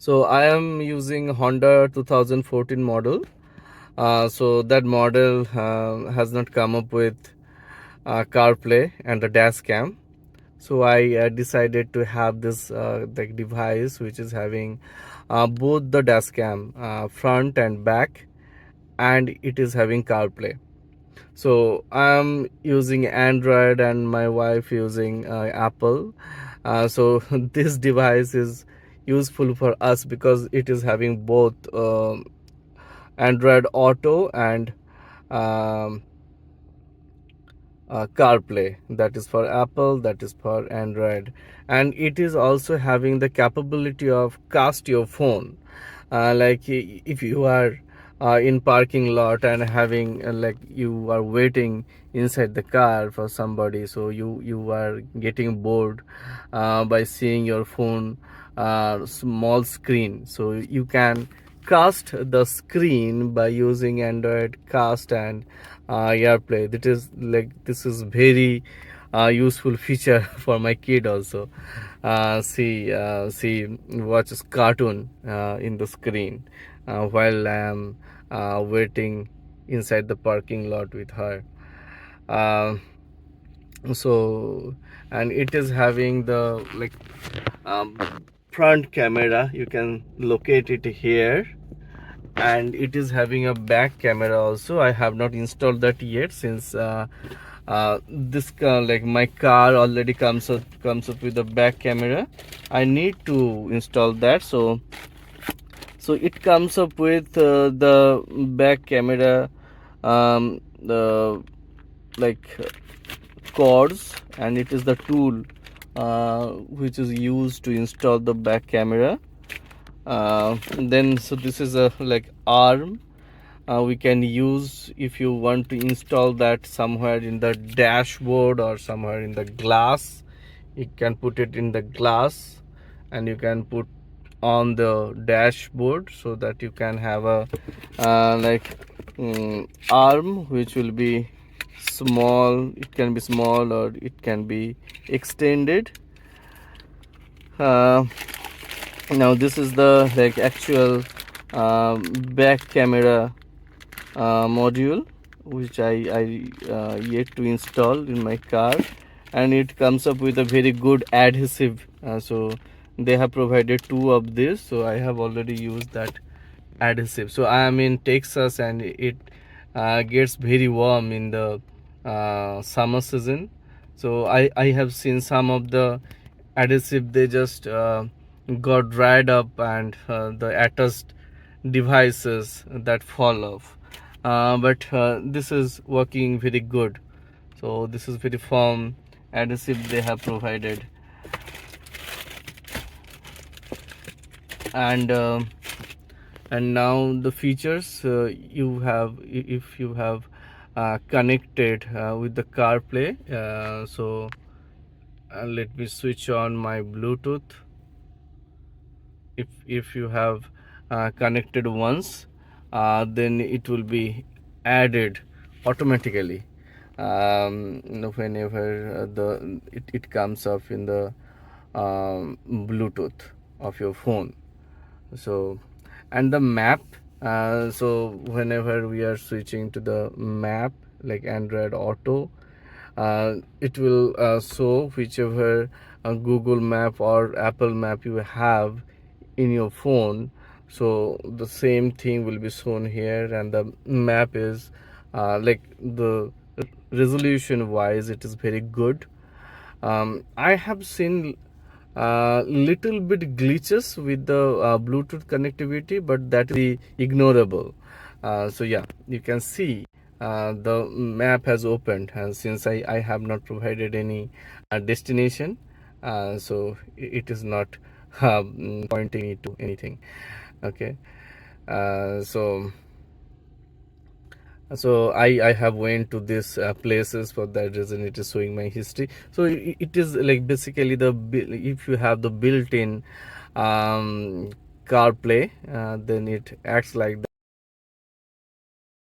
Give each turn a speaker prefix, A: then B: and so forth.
A: So I am using Honda 2014 model. So that model has not come up with CarPlay and the dash cam. So I decided to have this the device which is having both the dash cam front and back, and it is having CarPlay. So I'm using Android and my wife using Apple. So this device is useful for us because it is having both Android Auto and um, CarPlay. That is for Apple, that is for Android, and it is also having the capability of cast your phone. Like if you are in parking lot and having like you are waiting inside the car for somebody, so you are getting bored by seeing your phone small screen, so you can cast the screen by using Android cast and AirPlay. This is very useful feature for my kid also. She watches cartoon in the screen while I am waiting inside the parking lot with her. Uh, so and it is having the um, front camera. You can locate it here, and it is having a back camera also. I have not installed that yet, since this like my car already comes up with a back camera. I need to install that. So it comes up with the back camera, the like cords, and it is the tool which is used to install the back camera. Then so this is a like arm we can use if you want to install that somewhere in the dashboard or somewhere in the glass. You can put it in the glass, and you can put on the dashboard, so that you can have a arm which will be small. It can be small or it can be extended. uh, Now this is the like actual back camera module, which I yet to install in my car, and it comes up with a very good adhesive. So they have provided two of this, so I have already used that adhesive. So I am in Texas, and it gets very warm in the summer season. So I have seen some of the adhesive, they just got dried up, and the attached devices that fall off. But this is working very good. So this is very firm adhesive they have provided. And now the features you have, if you have connected with the CarPlay. So let me switch on my Bluetooth. If you have connected once, then it will be added automatically whenever it comes up in the Bluetooth of your phone. So, and the map, so whenever we are switching to the map like Android Auto, it will show whichever Google map or Apple map you have in your phone. So the same thing will be shown here, and the map is like the resolution wise, it is very good. I have seen little bit glitches with the Bluetooth connectivity, but that is ignorable. So yeah, you can see the map has opened, and since I have not provided any destination, so it is not pointing me to anything. Okay. So I have went to these places. For that reason, it is showing my history. So it is like basically if you have the built-in CarPlay, then it acts like that.